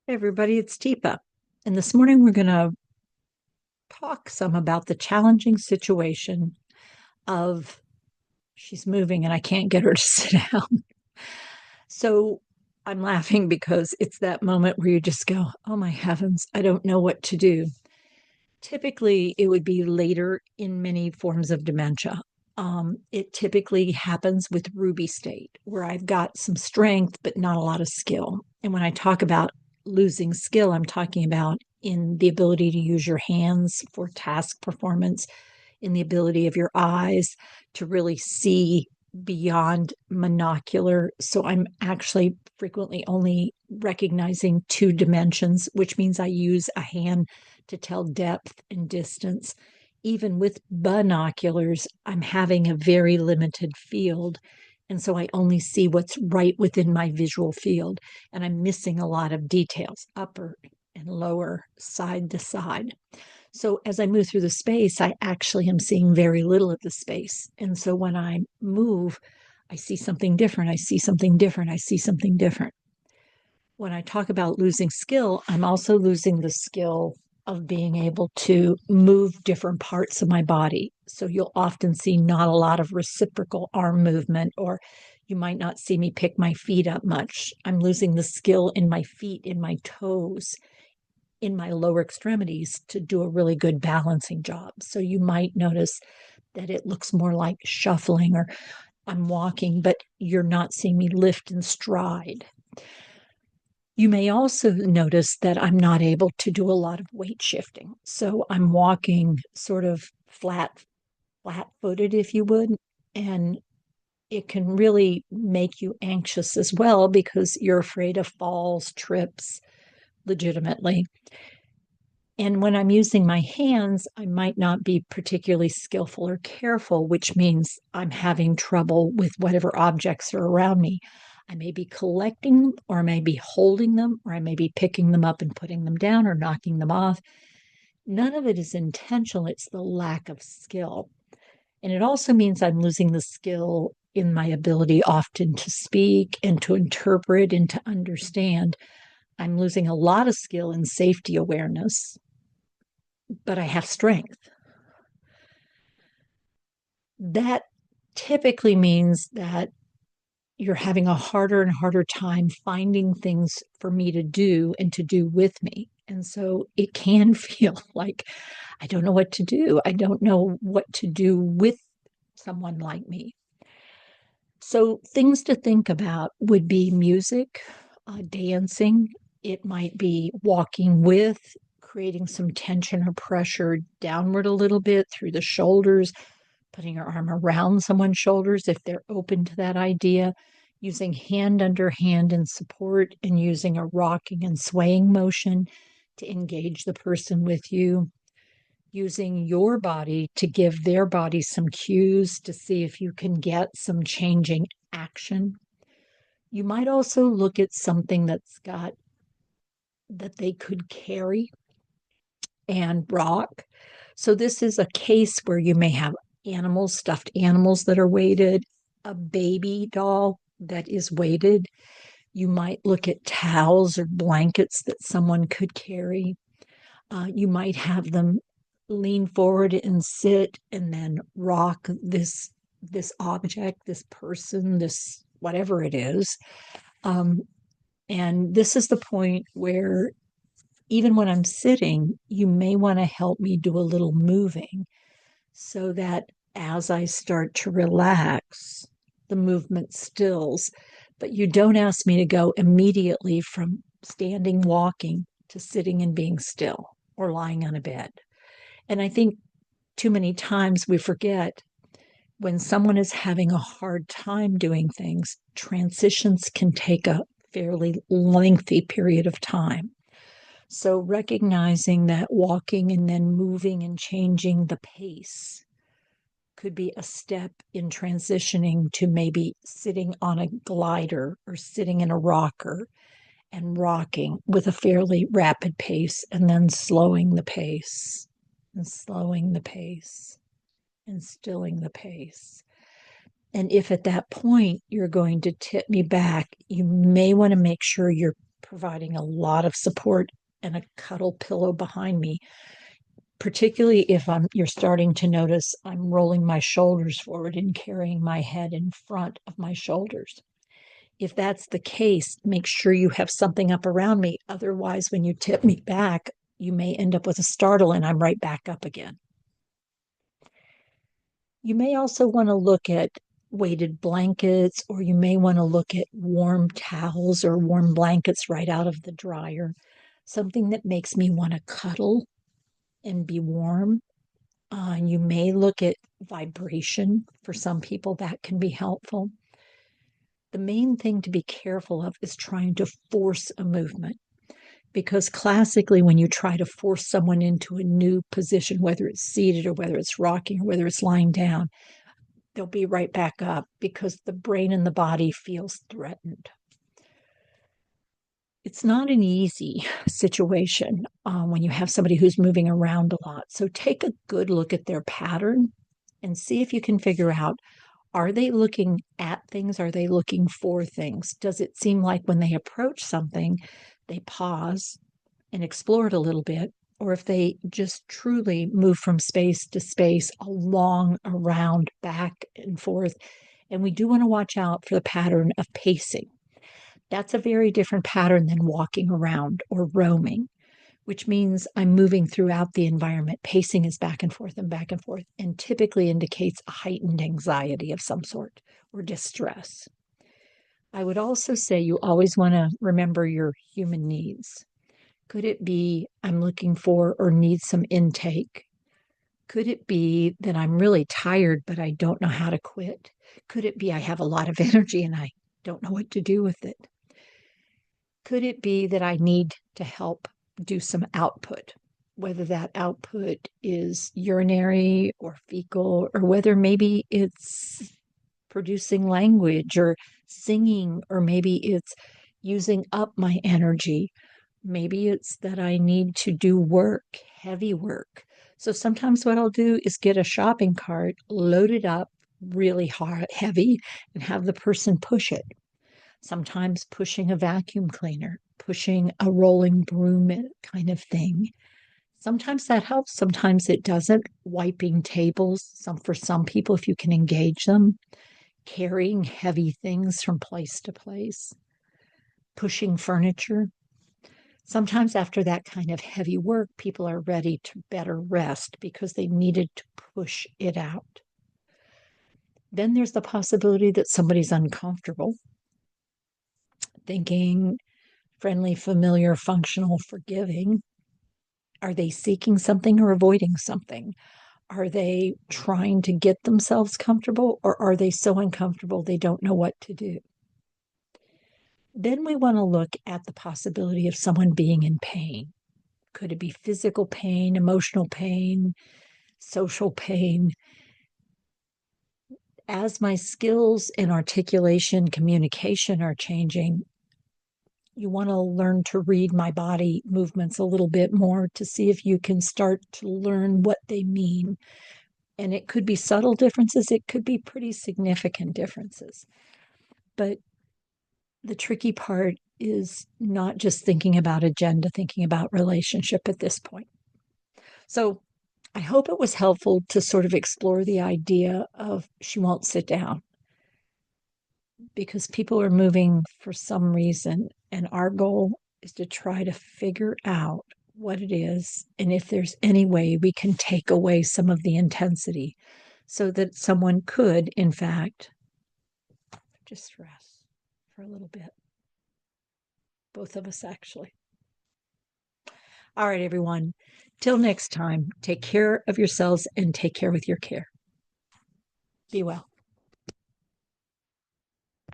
Hey everybody, it's Teepa. And this morning we're going to talk some about the challenging situation of she's moving and I can't get her to sit down. So I'm laughing because it's that moment where you just go, oh my heavens, I don't know what to do. Typically, it would be later in many forms of dementia. It typically happens with Ruby state, where I've got some strength, but not a lot of skill. And when I talk about losing skill, I'm talking about in the ability to use your hands for task performance, in the ability of your eyes to really see beyond monocular. So I'm actually frequently only recognizing two dimensions, which means I use a hand to tell depth and distance. Even with binoculars, I'm having a very limited field. And so I only see what's right within my visual field. And I'm missing a lot of details, upper and lower, side to side. So as I move through the space, I actually am seeing very little of the space. And so when I move, I see something different. I see something different. I see something different. When I talk about losing skill, I'm also losing the skill of being able to move different parts of my body. So you'll often see not a lot of reciprocal arm movement, or you might not see me pick my feet up much. I'm losing the skill in my feet, in my toes, in my lower extremities to do a really good balancing job. So you might notice that it looks more like shuffling or I'm walking, but you're not seeing me lift and stride. You may also notice that I'm not able to do a lot of weight shifting. So I'm walking sort of flat footed, if you would. And it can really make you anxious as well because you're afraid of falls, trips legitimately. And when I'm using my hands, I might not be particularly skillful or careful, which means I'm having trouble with whatever objects are around me. I may be collecting them, or I may be holding them, or I may be picking them up and putting them down or knocking them off. None of it is intentional, it's the lack of skill. And it also means I'm losing the skill in my ability often to speak and to interpret and to understand. I'm losing a lot of skill in safety awareness, but I have strength. That typically means that you're having a harder and harder time finding things for me to do and to do with me. And so it can feel like I don't know what to do. I don't know what to do with someone like me. So things to think about would be music, dancing. It might be walking with, creating some tension or pressure downward a little bit through the shoulders, putting your arm around someone's shoulders if they're open to that idea, using hand under hand in support, and using a rocking and swaying motion to engage the person with you, using your body to give their body some cues to see if you can get some changing action. You might also look at something that they could carry and rock. So this is a case where you may have animals, stuffed animals that are weighted, a baby doll that is weighted. You might look at towels or blankets that someone could carry. You might have them lean forward and sit and then rock this object, this person, this whatever it is. Um, and this is the point where even when I'm sitting, you may want to help me do a little moving so that as I start to relax, the movement stills. But you don't ask me to go immediately from standing, walking to sitting and being still or lying on a bed. And I think too many times we forget when someone is having a hard time doing things, transitions can take a fairly lengthy period of time. So recognizing that walking and then moving and changing the pace could be a step in transitioning to maybe sitting on a glider or sitting in a rocker and rocking with a fairly rapid pace and then slowing the pace and slowing the pace and stilling the pace. And if at that point you're going to tip me back, you may want to make sure you're providing a lot of support and a cuddle pillow behind me, particularly if you're starting to notice I'm rolling my shoulders forward and carrying my head in front of my shoulders. If that's the case, make sure you have something up around me. Otherwise, when you tip me back, you may end up with a startle and I'm right back up again. You may also want to look at weighted blankets, or you may want to look at warm towels or warm blankets right out of the dryer. Something that makes me want to cuddle and be warm. You may look at vibration. For some people, that can be helpful. The main thing to be careful of is trying to force a movement. Because classically, when you try to force someone into a new position, whether it's seated or whether it's rocking or whether it's lying down, they'll be right back up because the brain and the body feels threatened. It's not an easy situation when you have somebody who's moving around a lot. So take a good look at their pattern and see if you can figure out, are they looking at things? Are they looking for things? Does it seem like when they approach something, they pause and explore it a little bit? Or if they just truly move from space to space, along, around, back and forth. And we do want to watch out for the pattern of pacing. That's a very different pattern than walking around or roaming, which means I'm moving throughout the environment. Pacing is back and forth, and typically indicates a heightened anxiety of some sort or distress. I would also say you always want to remember your human needs. Could it be I'm looking for or need some intake? Could it be that I'm really tired, but I don't know how to quit? Could it be I have a lot of energy and I don't know what to do with it? Could it be that I need to help do some output, whether that output is urinary or fecal, or whether maybe it's producing language or singing, or maybe it's using up my energy. Maybe it's that I need to do work, heavy work. So sometimes what I'll do is get a shopping cart, load it up really hard, heavy, and have the person push it. Sometimes pushing a vacuum cleaner, pushing a rolling broom kind of thing. Sometimes that helps, sometimes it doesn't. Wiping tables, for some people, if you can engage them, carrying heavy things from place to place, pushing furniture. Sometimes after that kind of heavy work, people are ready to better rest because they needed to push it out. Then there's the possibility that somebody's uncomfortable, thinking friendly, familiar, functional, forgiving. Are they seeking something or avoiding something? Are they trying to get themselves comfortable, or are they so uncomfortable they don't know what to do? Then we want to look at the possibility of someone being in pain. Could it be physical pain, emotional pain, social pain? As my skills in articulation, communication are changing, you want to learn to read my body movements a little bit more to see if you can start to learn what they mean. And it could be subtle differences, it could be pretty significant differences. But the tricky part is not just thinking about agenda, thinking about relationship at this point. So I hope it was helpful to sort of explore the idea of she won't sit down, because people are moving for some reason. And our goal is to try to figure out what it is and if there's any way we can take away some of the intensity so that someone could, in fact, just rest for a little bit. Both of us, actually. All right, everyone. Till next time, take care of yourselves and take care with your care. Be well.